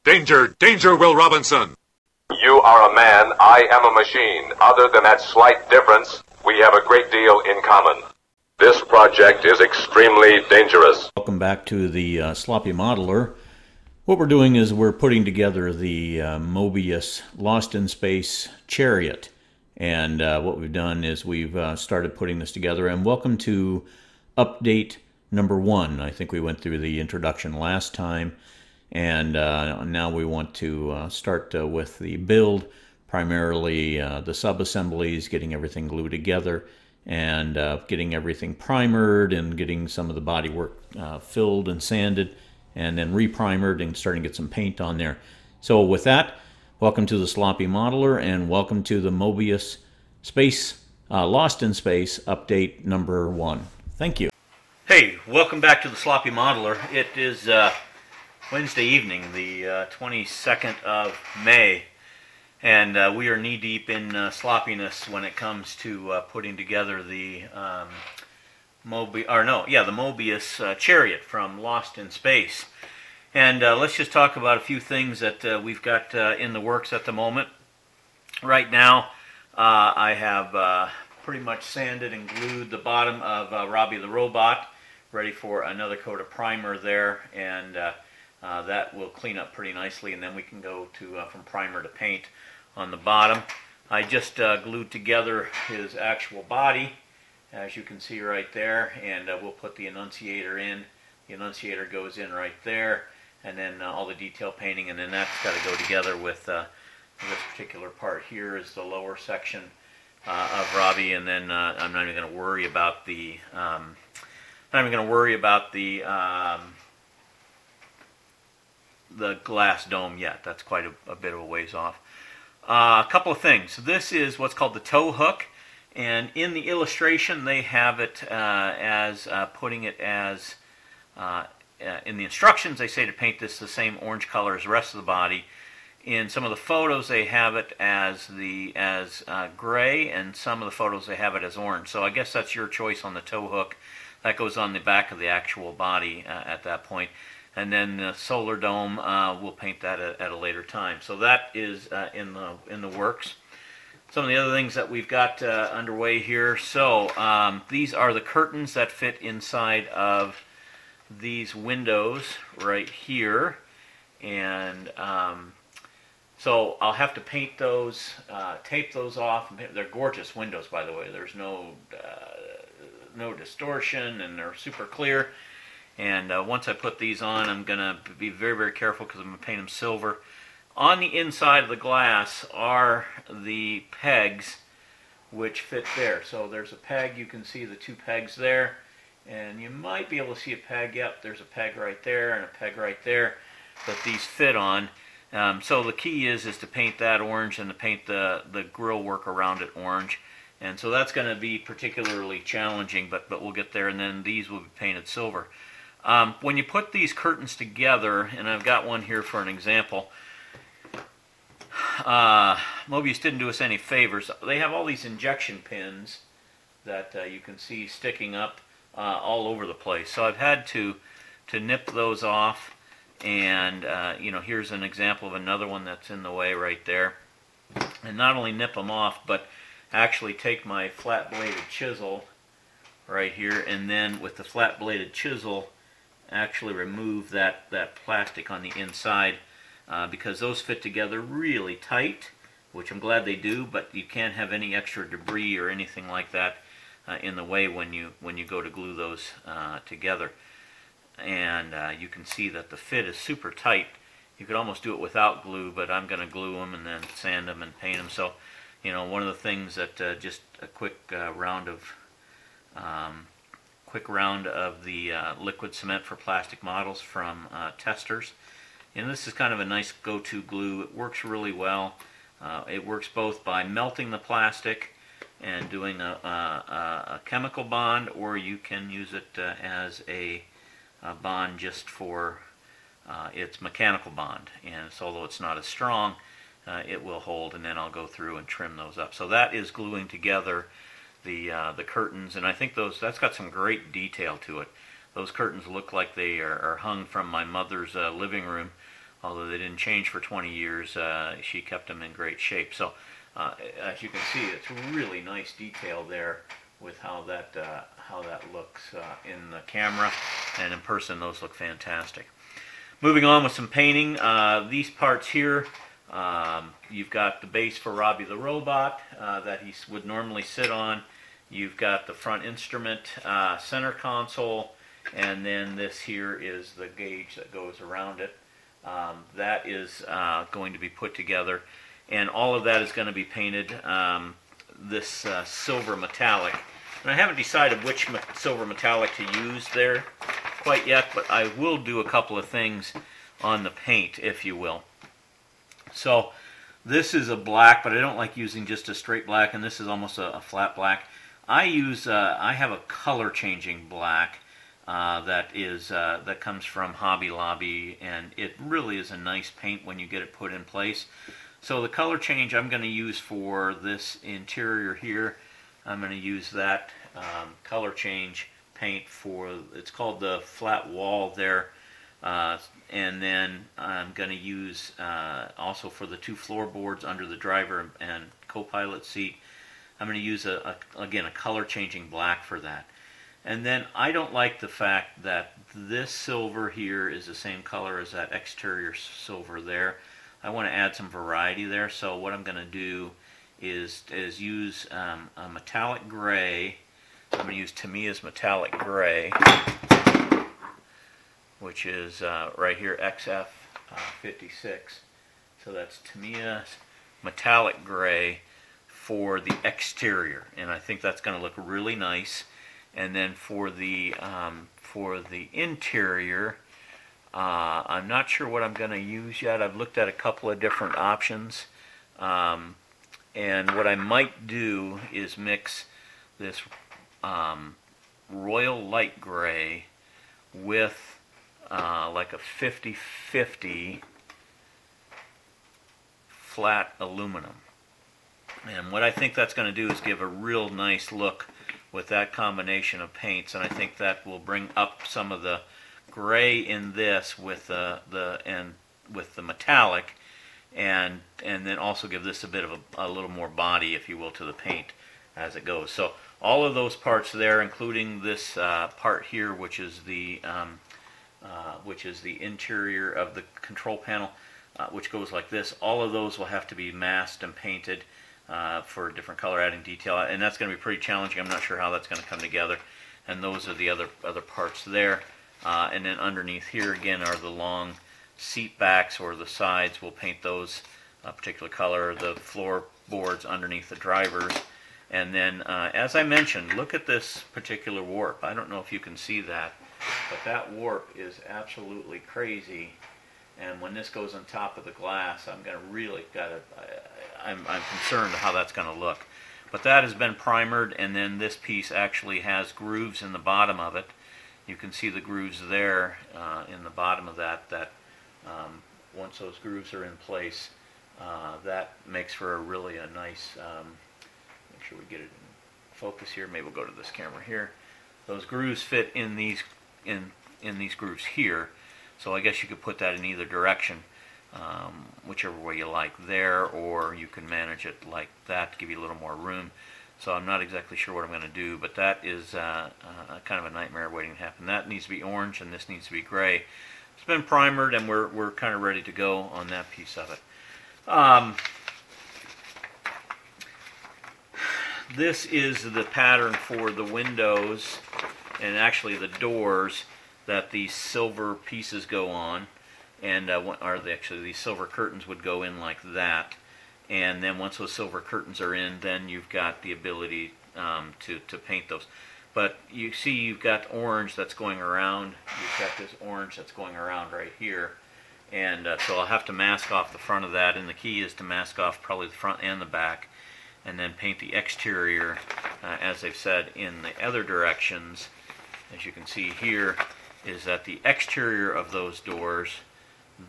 Danger! Danger, Will Robinson! You are a man, I am a machine. Other than that slight difference, we have a great deal in common. This project is extremely dangerous. Welcome back to the Sloppy Modeler. What we're doing is we're putting together the Moebius Lost in Space Chariot. And what we've done is we've started putting this together. And welcome to update number 1. I think we went through the introduction last time. And now we want to start with the build, primarily the sub-assemblies, getting everything glued together, and getting everything primered and getting some of the bodywork filled and sanded, and then reprimered and starting to get some paint on there. So with that, welcome to the Sloppy Modeler, and welcome to the Moebius Lost in Space update number 1. Thank you. Hey, welcome back to the Sloppy Modeler. It is Wednesday evening, the 22nd of May, and we are knee-deep in sloppiness when it comes to putting together the Moebius Chariot from Lost in Space. And let's just talk about a few things that we've got in the works at the moment. Right now, I have pretty much sanded and glued the bottom of Robbie the Robot, ready for another coat of primer there, and that will clean up pretty nicely, and then we can go to from primer to paint on the bottom. I just glued together his actual body, as you can see right there, and we'll put the annunciator in. The annunciator goes in right there, and then all the detail painting, and then that's got to go together with this particular part here is the lower section of Robbie, and then I'm not even going to worry about the the glass dome yet. That's quite a bit of a ways off. A couple of things. This is what's called the tow hook, and in the illustration they have it as putting it as in the instructions they say to paint this the same orange color as the rest of the body. In some of the photos they have it as gray, and some of the photos they have it as orange. So I guess that's your choice on the tow hook. That goes on the back of the actual body at that point. And then the solar dome, we'll paint that at a later time. So that is in the works. Some of the other things that we've got underway here. So these are the curtains that fit inside of these windows right here, and so I'll have to paint those, tape those off. They're gorgeous windows, by the way. There's no distortion, and they're super clear. And once I put these on, I'm going to be very, very careful because I'm going to paint them silver. On the inside of the glass are the pegs which fit there. So there's a peg. You can see the two pegs there. And you might be able to see a peg. Yep, there's a peg right there and a peg right there that these fit on. So the key is to paint that orange and to paint the grill work around it orange. And so that's going to be particularly challenging, but we'll get there. And then these will be painted silver. When you put these curtains together, and I've got one here for an example, Moebius didn't do us any favors. They have all these injection pins that you can see sticking up all over the place. So I've had to nip those off, and here's an example of another one that's in the way right there. And not only nip them off, but actually take my flat-bladed chisel right here, and then with the flat-bladed chisel actually remove that plastic on the inside, because those fit together really tight, which I'm glad they do, but you can't have any extra debris or anything like that in the way when you go to glue those together. And you can see that the fit is super tight. You could almost do it without glue, but I'm going to glue them and then sand them and paint them. So, one of the things that just a quick round of the liquid cement for plastic models from Testers. And this is kind of a nice go-to glue. It works really well. It works both by melting the plastic and doing a chemical bond, or you can use it as a bond just for its mechanical bond. And so, although it's not as strong, it will hold, and then I'll go through and trim those up. So that is gluing together the curtains, and I think that's got some great detail to it. Those curtains look like they are hung from my mother's living room although they didn't change for 20 years, she kept them in great shape. So as you can see, it's really nice detail there with how that looks in the camera, and in person those look fantastic. Moving on with some painting, these parts here, you've got the base for Robbie the robot that he would normally sit on. You've got the front instrument center console, and then this here is the gauge that goes around it. That is going to be put together, and all of that is going to be painted this silver metallic. And I haven't decided which silver metallic to use there quite yet, but I will do a couple of things on the paint, if you will. So this is a black, but I don't like using just a straight black, and this is almost a flat black. I have a color changing black that comes from Hobby Lobby, and it really is a nice paint when you get it put in place. So the color change I'm going to use for this interior here, I'm going to use that color change paint for, it's called the flat wall there, and then I'm going to use also for the two floorboards under the driver and co-pilot seat, I'm going to use again a color changing black for that. And then I don't like the fact that this silver here is the same color as that exterior silver there. I want to add some variety there, so what I'm going to do is use a metallic gray. I'm going to use Tamiya's metallic gray, which is right here, XF56. So that's Tamiya's metallic gray for the exterior, and I think that's going to look really nice. And then for the interior, I'm not sure what I'm going to use yet. I've looked at a couple of different options, and what I might do is mix this royal light gray with like a 50-50 flat aluminum. And what I think that's going to do is give a real nice look with that combination of paints, and I think that will bring up some of the gray in this with the metallic, and then also give this a bit of a little more body, if you will, to the paint as it goes. So all of those parts there, including this part here, which is the interior of the control panel, which goes like this, all of those will have to be masked and painted for different color adding detail, and that's going to be pretty challenging. I'm not sure how that's going to come together. And those are the other parts there. And then underneath here again are the long seat backs, or the sides. We'll paint those a particular color. The floorboards underneath the drivers. And then, as I mentioned, look at this particular warp. I don't know if you can see that, but that warp is absolutely crazy. And when this goes on top of the glass, I'm concerned how that's going to look. But that has been primered, and then this piece actually has grooves in the bottom of it. You can see the grooves there in the bottom of that. Once those grooves are in place, that makes for a nice. Make sure we get it in focus here. Maybe we'll go to this camera here. Those grooves fit in these grooves here. So I guess you could put that in either direction, whichever way you like there, or you can manage it like that to give you a little more room. So I'm not exactly sure what I'm going to do, but that is kind of a nightmare waiting to happen. That needs to be orange, and this needs to be gray. It's been primered, and we're kind of ready to go on that piece of it. This is the pattern for the windows, and actually the doors, that these silver pieces go on, and these silver curtains would go in like that. And then once those silver curtains are in, then you've got the ability to paint those. But you see you've got orange that's going around. You've got this orange that's going around right here. And so I'll have to mask off the front of that, and the key is to mask off probably the front and the back, and then paint the exterior, as they've said, in the other directions. As you can see here, is that the exterior of those doors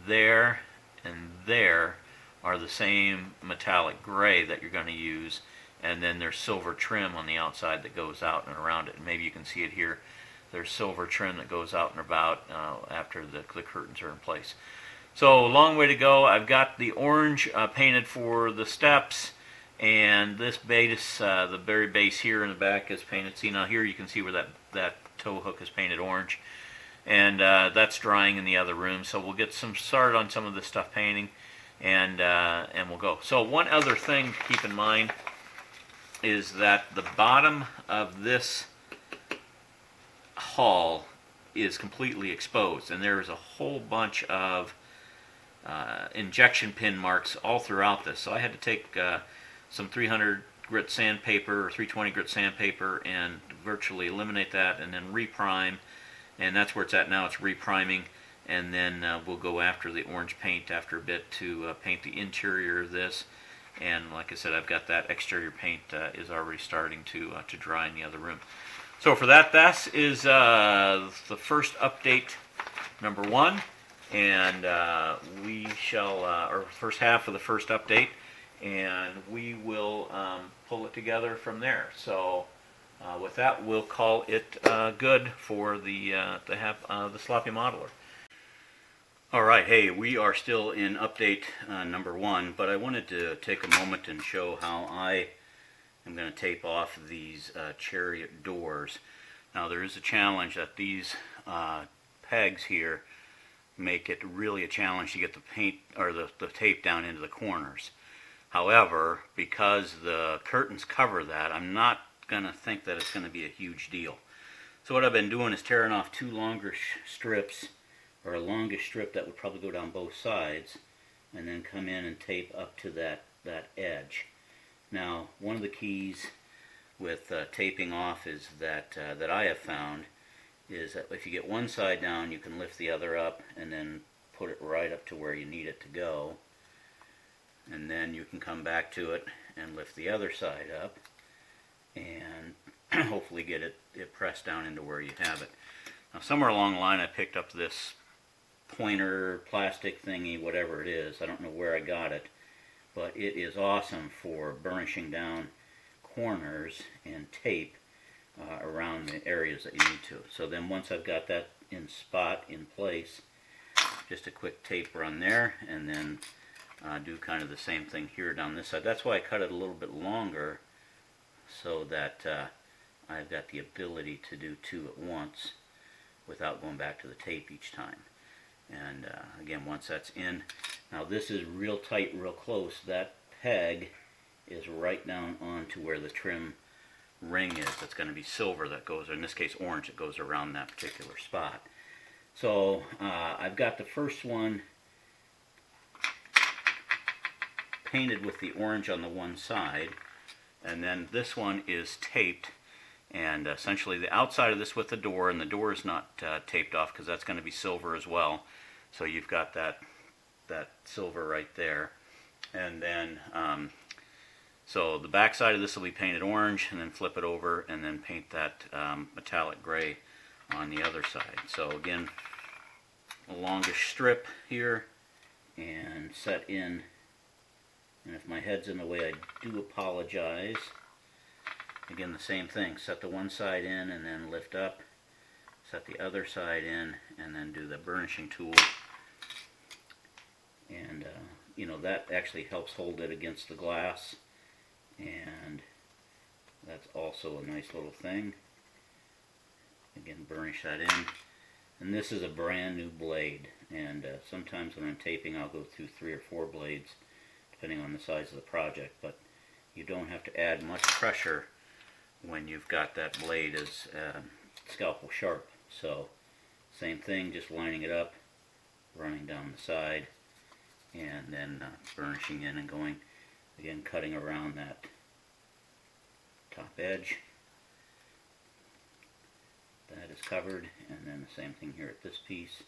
there and there are the same metallic gray that you're going to use, and then there's silver trim on the outside that goes out and around it. And maybe you can see it here. There's silver trim that goes out and about after the curtains are in place. So long way to go. I've got the orange painted for the steps, and this base, the very base here in the back is painted. See, now here you can see where that tow hook is painted orange, and that's drying in the other room. So we'll get some started on some of this stuff painting, and we'll go. So one other thing to keep in mind is that the bottom of this hull is completely exposed, and there is a whole bunch of injection pin marks all throughout this. So I had to take some 300 grit sandpaper or 320 grit sandpaper and virtually eliminate that, and then reprime, and that's where it's at now. It's repriming, and then we'll go after the orange paint after a bit to paint the interior of this. And like I said, I've got that exterior paint is already starting to dry in the other room. So for that is the first update, number 1. And we shall, or first half of the first update, and we will pull it together from there. So with that, we'll call it good for the to have the sloppy modeler. All right, hey, we are still in update number 1, but I wanted to take a moment and show how I am going to tape off these Chariot doors. Now there is a challenge that these pegs here make it really a challenge to get the paint or the tape down into the corners. However, because the curtains cover that, I'm not going to think that it's going to be a huge deal. So what I've been doing is tearing off 2 longer strips, or a longish strip that would probably go down both sides, and then come in and tape up to that edge. Now, one of the keys with taping off is that I have found is that if you get one side down, you can lift the other up and then put it right up to where you need it to go, and then you can come back to it and lift the other side up and hopefully get it pressed down into where you have it. Now somewhere along the line I picked up this pointer plastic thingy, whatever it is. I don't know where I got it, but it is awesome for burnishing down corners and tape around the areas that you need to. So then once I've got that in place, just a quick tape run there, and then do kind of the same thing here down this side. That's why I cut it a little bit longer, so that I've got the ability to do 2 at once without going back to the tape each time. And again, once that's in, now this is real tight, real close. That peg is right down onto where the trim ring is. That's going to be silver that goes, or in this case orange, that goes around that particular spot. So I've got the first one painted with the orange on the one side, and then this one is taped, and essentially the outside of this with the door, and the door is not taped off because that's going to be silver as well. So you've got that silver right there, and then so the back side of this will be painted orange, and then flip it over and then paint that metallic gray on the other side. So again, a longish strip here and set in, and if my head's in the way, I do apologize. Again, the same thing, set the one side in and then lift up, set the other side in, and then do the burnishing tool. And you know, that actually helps hold it against the glass, and that's also a nice little thing. Again, burnish that in. And this is a brand new blade, and sometimes when I'm taping I'll go through 3 or 4 blades depending on the size of the project, but you don't have to add much pressure when you've got that blade as scalpel sharp. So same thing, just lining it up, running down the side, and then burnishing in and going, again cutting around that top edge. That is covered, and then the same thing here at this piece.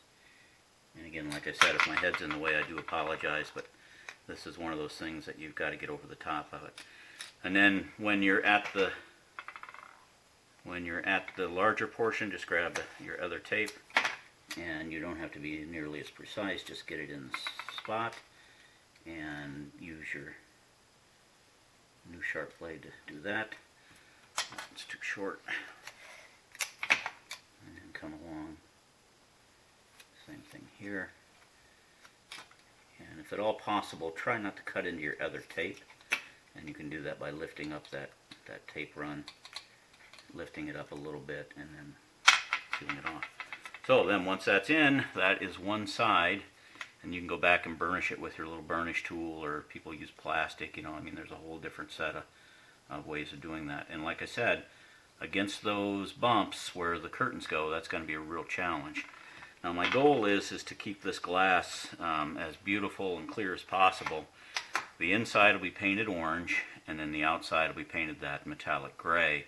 And again, like I said, if my head's in the way, I do apologize, but this is one of those things that you've got to get over the top of it. And then when you're at the larger portion, just grab your other tape, and you don't have to be nearly as precise, just get it in the spot and use your new sharp blade to do that. It's too short. And then come along, same thing here, And if at all possible, try not to cut into your other tape. And you can do that by lifting up that tape run, lifting it up a little bit, and then peeling it off. So then once that's in, that is one side. And you can go back and burnish it with your little burnish tool, or people use plastic, you know, I mean, there's a whole different set of ways of doing that. And like I said, against those bumps where the curtains go, that's going to be a real challenge. Now my goal is to keep this glass as beautiful and clear as possible. The inside will be painted orange, and then the outside will be painted that metallic gray.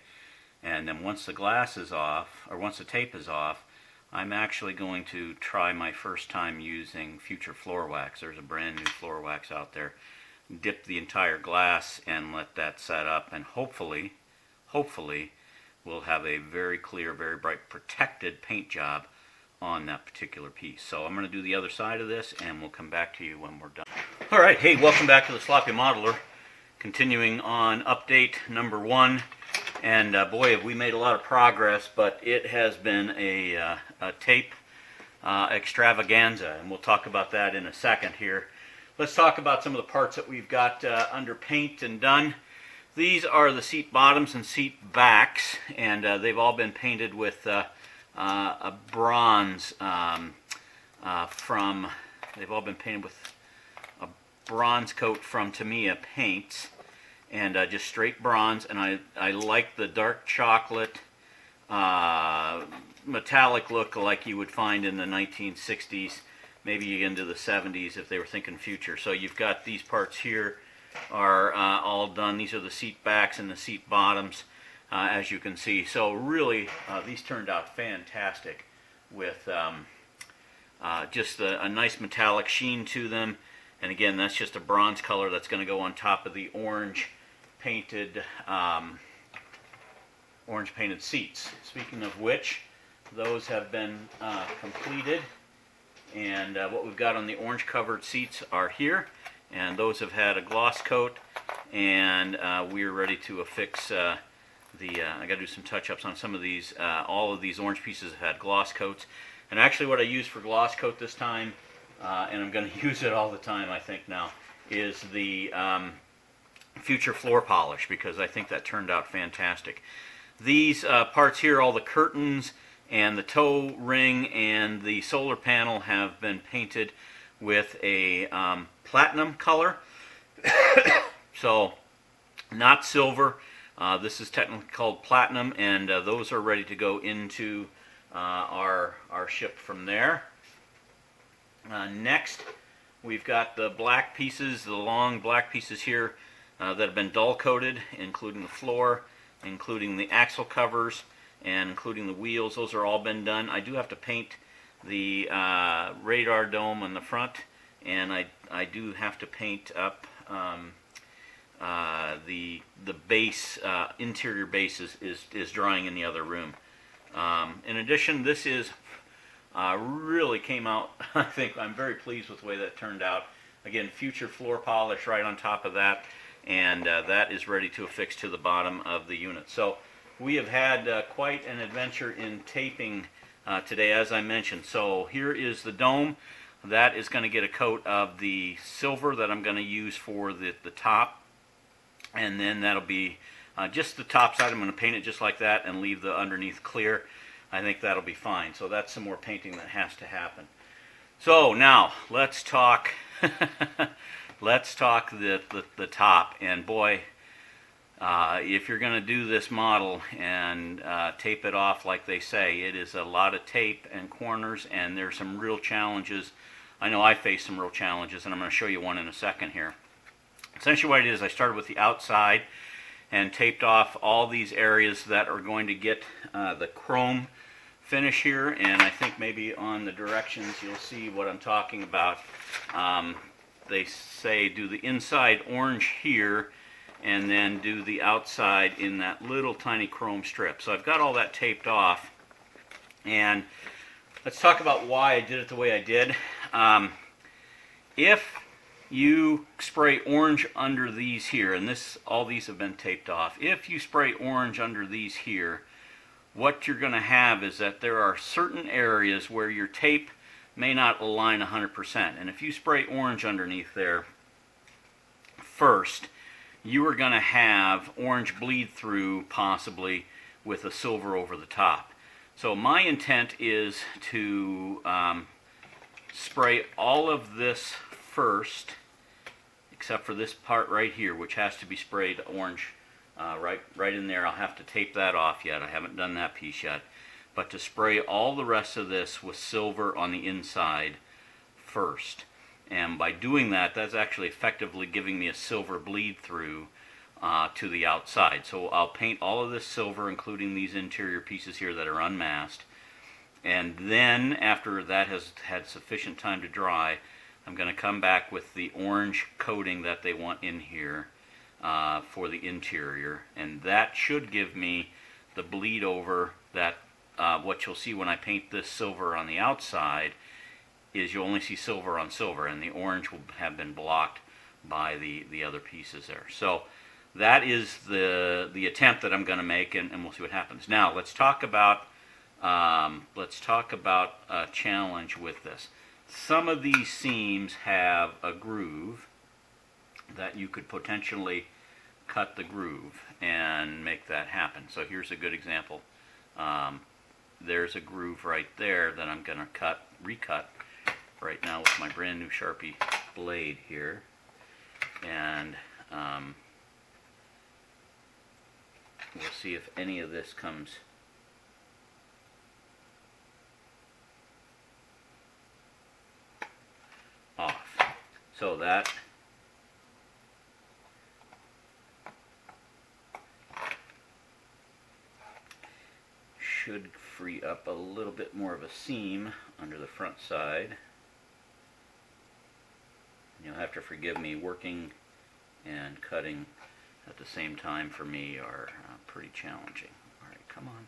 And then once the glass is off, or once the tape is off, I'm actually going to try my first time using Future Floor Wax. There's a brand new floor wax out there. Dip the entire glass and let that set up, and hopefully we'll have a very clear, very bright, protected paint job on that particular piece. So I'm going to do the other side of this, and we'll come back to you when we're done. Alright, hey, welcome back to the Sloppy Modeler. Continuing on update number 1. And boy, have we made a lot of progress, but it has been a tape extravaganza, and we'll talk about that in a second here. Let's talk about some of the parts that we've got under paint and done. These are the seat bottoms and seat backs, and they've all been painted with a bronze they've all been painted with a bronze coat from Tamiya Paints. And just straight bronze, and I like the dark chocolate metallic look like you would find in the 1960s, maybe into the 70s if they were thinking future. So you've got these parts here are all done. These are the seat backs and the seat bottoms, as you can see. So really, these turned out fantastic with just a nice metallic sheen to them. And again, that's just a bronze color that's going to go on top of the orange painted seats. Speaking of which, those have been completed, and what we've got on the orange covered seats are here, and those have had a gloss coat, and we're ready to affix I got to do some touch-ups on some of these. All of these orange pieces have had gloss coats, and actually what I used for gloss coat this time, and I'm going to use it all the time I think now, is the Future Floor Polish, because I think that turned out fantastic. These parts here, all the curtains and the toe ring and the solar panel have been painted with a platinum color. So not silver. This is technically called platinum, and those are ready to go into our ship from there. Next, we've got the black pieces, the long black pieces here that have been dull coated, including the floor, including the axle covers, and including the wheels. Those are all been done. I do have to paint the radar dome on the front, and I do have to paint up the base, interior base is drying in the other room. In addition, this is really came out, I think I'm very pleased with the way that turned out. Again, Future Floor Polish right on top of that, and that is ready to affix to the bottom of the unit. So we have had quite an adventure in taping today, as I mentioned. So here is the dome. That is going to get a coat of the silver that I'm going to use for the top, and then that'll be just the top side. I'm going to paint it just like that and leave the underneath clear. I think that'll be fine. So that's some more painting that has to happen. So now let's talk let's talk the top. And boy, if you're going to do this model and tape it off like they say, it is a lot of tape and corners, and there's some real challenges. I know I faced some real challenges, and I'm going to show you one in a second here. Essentially what it is, I started with the outside and taped off all these areas that are going to get the chrome finish here, and I think maybe on the directions you'll see what I'm talking about. They say do the inside orange here, and then do the outside in that little tiny chrome strip. So I've got all that taped off, and let's talk about why I did it the way I did. If you spray orange under these here, and all these have been taped off, if you spray orange under these here, what you're going to have is that there are certain areas where your tape may not align 100%. And if you spray orange underneath there first, you are going to have orange bleed through possibly with a silver over the top. So my intent is to spray all of this first, except for this part right here, which has to be sprayed orange right in there. I'll have to tape that off yet. I haven't done that piece yet. But to spray all the rest of this with silver on the inside first. And by doing that, that's actually effectively giving me a silver bleed through to the outside. So I'll paint all of this silver, including these interior pieces here that are unmasked. And then, after that has had sufficient time to dry, I'm going to come back with the orange coating that they want in here for the interior. And that should give me the bleed over that what you'll see when I paint this silver on the outside is you only see silver on silver, and the orange will have been blocked by the other pieces there. So that is the attempt that I'm going to make, and we'll see what happens. Now let's talk about a challenge with this. Some of these seams have a groove that you could potentially cut the groove and make that happen. So here's a good example. There's a groove right there that I'm going to recut right now with my brand new Sharpie blade here. And we'll see if any of this comes off. So that should free up a little bit more of a seam under the front side. You'll have to forgive me, working and cutting at the same time for me are pretty challenging. All right, come on.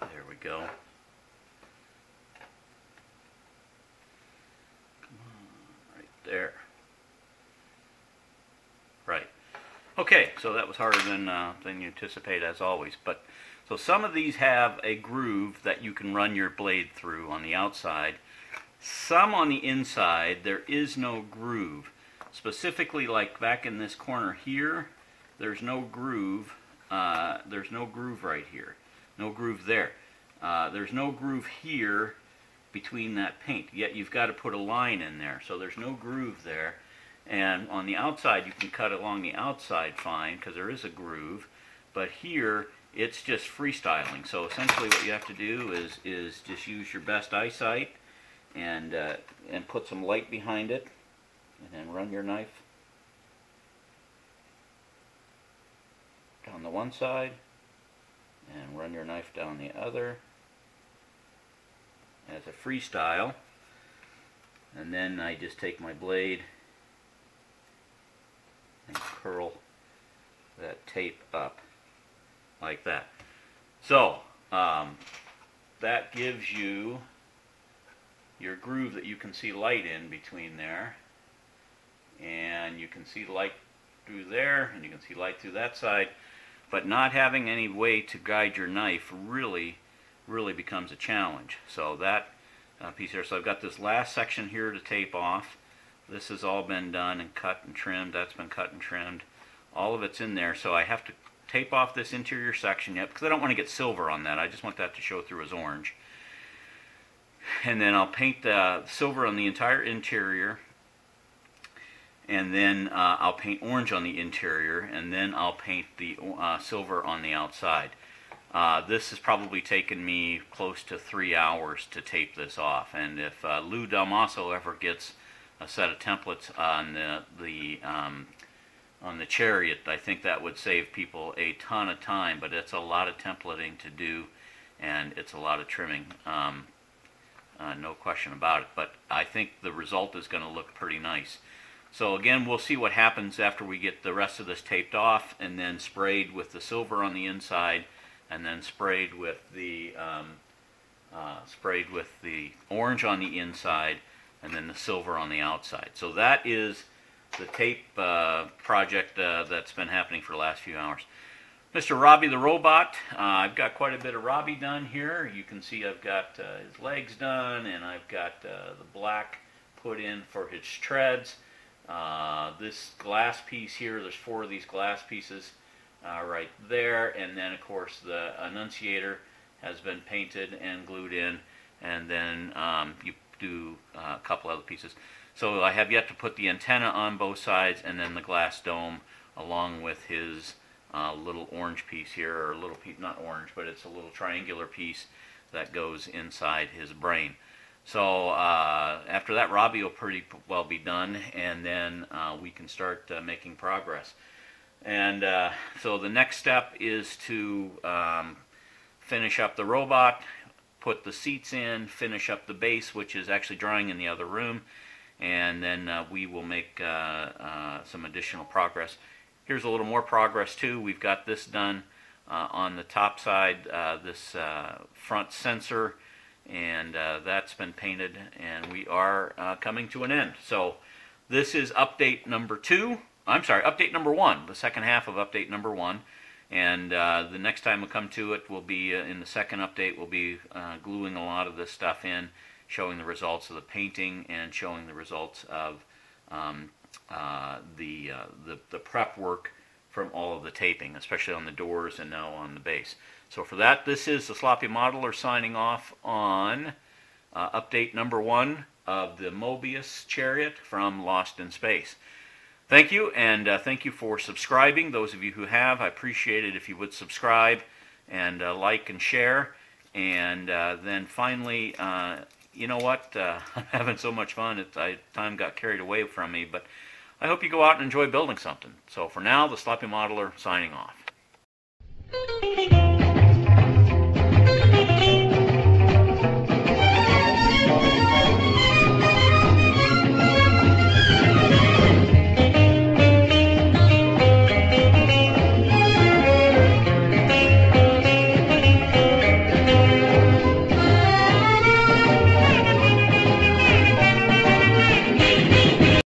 There we go. Come on, right there. Right. Okay, so that was harder than you anticipate, as always. But so some of these have a groove that you can run your blade through on the outside. Some on the inside, there is no groove. Specifically, like back in this corner here, there's no groove. There's no groove right here. No groove there. There's no groove here between that paint. Yet you've got to put a line in there. So there's no groove there. And on the outside, you can cut along the outside fine because there is a groove. But here, it's just freestyling. So essentially what you have to do is just use your best eyesight and put some light behind it. And then run your knife down the one side and run your knife down the other as a freestyle. And then I just take my blade and curl that tape up like that. So that gives you your groove that you can see light in between there, and you can see light through there, and you can see light through that side, but not having any way to guide your knife really becomes a challenge. So that piece here, so I've got this last section here to tape off. This has all been done and cut and trimmed. That's been cut and trimmed. All of it's in there. So I have to tape off this interior section yet because I don't want to get silver on that. I just want that to show through as orange. And then I'll paint the silver on the entire interior. And then I'll paint orange on the interior. And then I'll paint the silver on the outside. This has probably taken me close to 3 hours to tape this off. And if Lou Dalmaso ever gets a set of templates on the Chariot, I think that would save people a ton of time, but it's a lot of templating to do, and it's a lot of trimming, no question about it. But I think the result is going to look pretty nice. So again, we'll see what happens after we get the rest of this taped off and then sprayed with the silver on the inside, and then sprayed with the orange on the inside. and then the silver on the outside. So that is the tape project that's been happening for the last few hours. Mr. Robbie the robot, I've got quite a bit of Robbie done here. You can see I've got his legs done, and I've got the black put in for his treads. This glass piece here, there's 4 of these glass pieces right there, and then of course the annunciator has been painted and glued in, and then you do a couple other pieces. So I have yet to put the antenna on both sides, and then the glass dome along with his little orange piece here, or a little piece, not orange, but it's a little triangular piece that goes inside his brain. So after that, Robbie will pretty well be done, and then we can start making progress. And so the next step is to finish up the robot, put the seats in, finish up the base, which is actually drying in the other room, and then we will make some additional progress. Here's a little more progress too. We've got this done on the top side, this front sensor, and that's been painted, and we are coming to an end. So this is update number 2. I'm sorry, update number 1, the second half of update number 1. And the next time we come to it will be in the second update. We'll be gluing a lot of this stuff in, showing the results of the painting and showing the results of the prep work from all of the taping, especially on the doors and now on the base. So for that, this is the Sloppy Modeler signing off on update number 1 of the Moebius Chariot from Lost in Space. Thank you, and thank you for subscribing. Those of you who have, I appreciate it if you would subscribe and like and share. And then finally, you know what? I'm having so much fun. Time got carried away from me, but I hope you go out and enjoy building something. So for now, the Sloppy Modeler signing off.